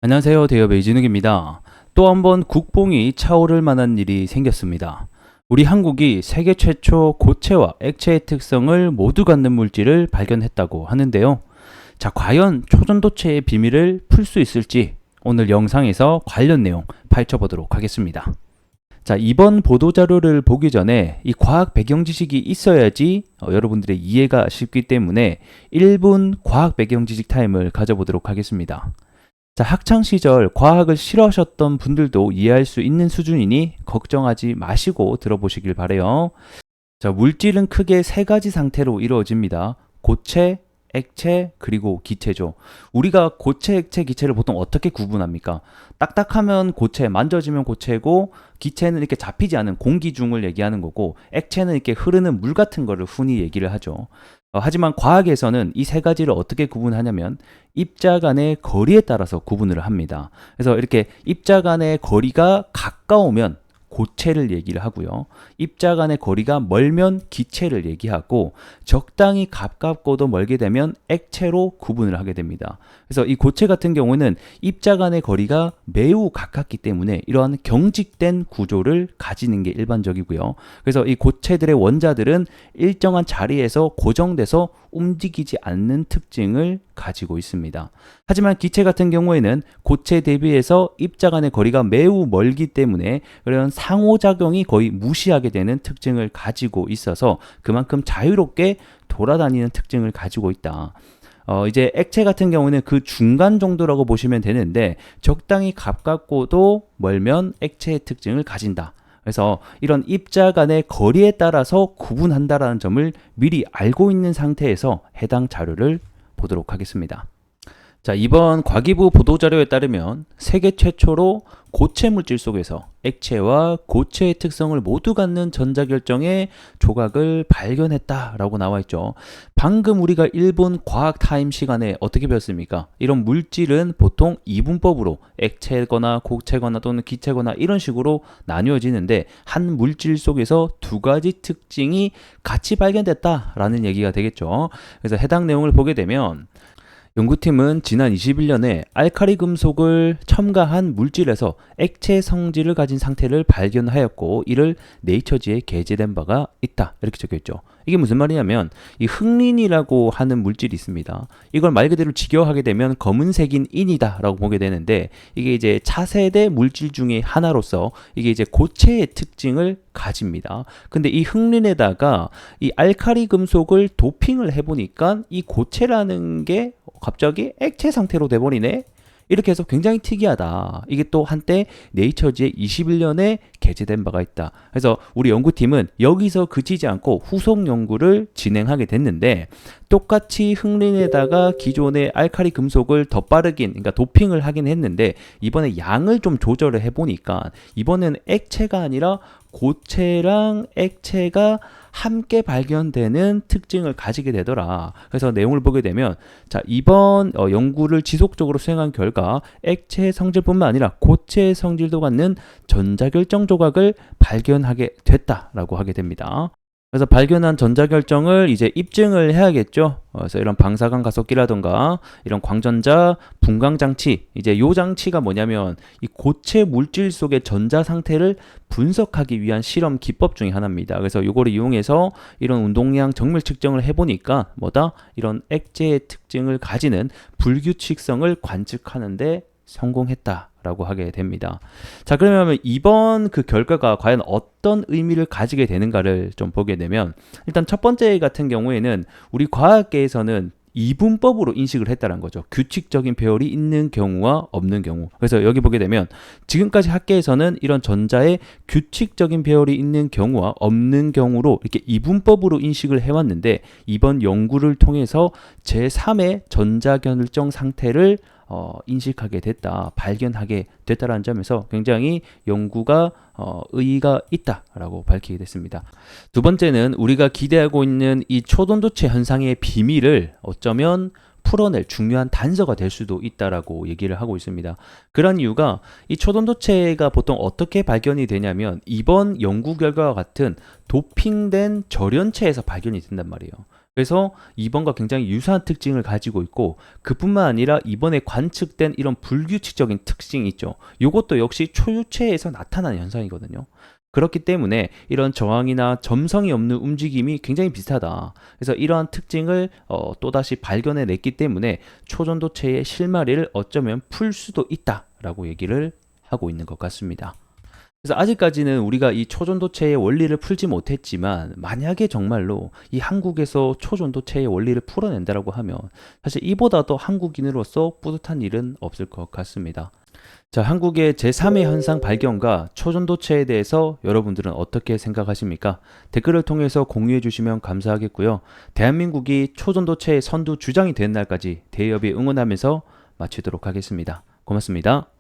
안녕하세요. 대여배 이진욱입니다. 또 한 번 국뽕이 차오를 만한 일이 생겼습니다. 우리 한국이 세계 최초 고체와 액체의 특성을 모두 갖는 물질을 발견했다고 하는데요. 자, 과연 초전도체의 비밀을 풀 수 있을지 오늘 영상에서 관련 내용 파헤쳐보도록 하겠습니다. 자, 이번 보도자료를 보기 전에 이 과학 배경 지식이 있어야지 여러분들의 이해가 쉽기 때문에 1분 과학 배경 지식 타임을 가져보도록 하겠습니다. 자, 학창시절 과학을 싫어하셨던 분들도 이해할 수 있는 수준이니 걱정하지 마시고 들어보시길 바래요. 자, 물질은 크게 세 가지 상태로 이루어집니다. 고체, 액체, 그리고 기체죠. 우리가 고체, 액체, 기체를 보통 어떻게 구분합니까? 딱딱하면 고체, 만져지면 고체고, 기체는 이렇게 잡히지 않은 공기 중을 얘기하는 거고, 액체는 이렇게 흐르는 물 같은 거를 흔히 얘기를 하죠. 하지만 과학에서는 이 세 가지를 어떻게 구분하냐면 입자 간의 거리에 따라서 구분을 합니다. 그래서 이렇게 입자 간의 거리가 가까우면 고체를 얘기를 하고요. 입자 간의 거리가 멀면 기체를 얘기하고 적당히 가깝고도 멀게 되면 액체로 구분을 하게 됩니다. 그래서 이 고체 같은 경우는 입자 간의 거리가 매우 가깝기 때문에 이러한 경직된 구조를 가지는 게 일반적이고요. 그래서 이 고체들의 원자들은 일정한 자리에서 고정돼서 움직이지 않는 특징을 가지고 있습니다. 하지만 기체 같은 경우에는 고체 대비해서 입자 간의 거리가 매우 멀기 때문에 그런 상호작용이 거의 무시하게 되는 특징을 가지고 있어서 그만큼 자유롭게 돌아다니는 특징을 가지고 있다. 이제 액체 같은 경우는 그 중간 정도라고 보시면 되는데 적당히 가깝고도 멀면 액체의 특징을 가진다. 그래서 이런 입자 간의 거리에 따라서 구분한다라는 점을 미리 알고 있는 상태에서 해당 자료를 보도록 하겠습니다. 자, 이번 과기부 보도자료에 따르면 세계 최초로 고체 물질 속에서 액체와 고체의 특성을 모두 갖는 전자결정의 조각을 발견했다라고 나와 있죠. 방금 우리가 1분 과학 타임 시간에 어떻게 배웠습니까? 이런 물질은 보통 이분법으로 액체거나 고체거나 또는 기체거나 이런 식으로 나뉘어지는데 한 물질 속에서 두 가지 특징이 같이 발견됐다라는 얘기가 되겠죠. 그래서 해당 내용을 보게 되면 연구팀은 지난 21년에 알카리 금속을 첨가한 물질에서 액체 성질을 가진 상태를 발견하였고 이를 네이처지에 게재된 바가 있다. 이렇게 적혀있죠. 이게 무슨 말이냐면 이 흑린이라고 하는 물질이 있습니다. 이걸 말 그대로 직역하게 되면 검은색인 인이다 라고 보게 되는데 이게 이제 차세대 물질 중에 하나로서 이게 이제 고체의 특징을 가집니다. 근데 이 흑린에다가 이 알카리 금속을 도핑을 해보니까 이 고체라는 게 갑자기 액체 상태로 돼버리네? 이렇게 해서 굉장히 특이하다. 이게 또 한때 네이처지에 21년에 게재된 바가 있다. 그래서 우리 연구팀은 여기서 그치지 않고 후속 연구를 진행하게 됐는데 똑같이 흑린에다가 기존의 알카리 금속을 더 빠르긴, 그러니까 도핑을 하긴 했는데 이번에 양을 좀 조절을 해보니까 이번에는 액체가 아니라 고체랑 액체가 함께 발견되는 특징을 가지게 되더라. 그래서 내용을 보게 되면 자, 이번 연구를 지속적으로 수행한 결과 액체 성질뿐만 아니라 고체 성질도 갖는 전자결정 조각을 발견하게 됐다라고 하게 됩니다. 그래서 발견한 전자결정을 이제 입증을 해야겠죠. 그래서 이런 방사광 가속기라던가 이런 광전자 분광 장치, 이제 요 장치가 뭐냐면 이 고체 물질 속의 전자 상태를 분석하기 위한 실험 기법 중에 하나입니다. 그래서 요거를 이용해서 이런 운동량 정밀 측정을 해보니까 뭐다? 이런 액체의 특징을 가지는 불규칙성을 관측하는데 성공했다라고 하게 됩니다. 자, 그러면 이번 그 결과가 과연 어떤 의미를 가지게 되는가를 좀 보게 되면 일단 첫 번째 같은 경우에는 우리 과학계에서는 이분법으로 인식을 했다는 거죠. 규칙적인 배열이 있는 경우와 없는 경우. 그래서 여기 보게 되면 지금까지 학계에서는 이런 전자의 규칙적인 배열이 있는 경우와 없는 경우로 이렇게 이분법으로 인식을 해왔는데 이번 연구를 통해서 제3의 전자결정 상태를 인식하게 됐다, 발견하게 됐다라는 점에서 굉장히 연구가 의의가 있다라고 밝히게 됐습니다. 두 번째는 우리가 기대하고 있는 이 초돈도체 현상의 비밀을 어쩌면 풀어낼 중요한 단서가 될 수도 있다라고 얘기를 하고 있습니다. 그런 이유가 이 초돈도체가 보통 어떻게 발견이 되냐면 이번 연구 결과와 같은 도핑된 절연체에서 발견이 된단 말이에요. 그래서 2번과 굉장히 유사한 특징을 가지고 있고 그뿐만 아니라 이번에 관측된 이런 불규칙적인 특징이 있죠. 이것도 역시 초유체에서 나타나는 현상이거든요. 그렇기 때문에 이런 저항이나 점성이 없는 움직임이 굉장히 비슷하다. 그래서 이러한 특징을 또다시 발견해 냈기 때문에 초전도체의 실마리를 어쩌면 풀 수도 있다라고 얘기를 하고 있는 것 같습니다. 그래서 아직까지는 우리가 이 초전도체의 원리를 풀지 못했지만 만약에 정말로 이 한국에서 초전도체의 원리를 풀어낸다라고 하면 사실 이보다 더 한국인으로서 뿌듯한 일은 없을 것 같습니다. 자, 한국의 제3의 현상 발견과 초전도체에 대해서 여러분들은 어떻게 생각하십니까? 댓글을 통해서 공유해 주시면 감사하겠고요. 대한민국이 초전도체의 선두 주장이 되는 날까지 대여비 응원하면서 마치도록 하겠습니다. 고맙습니다.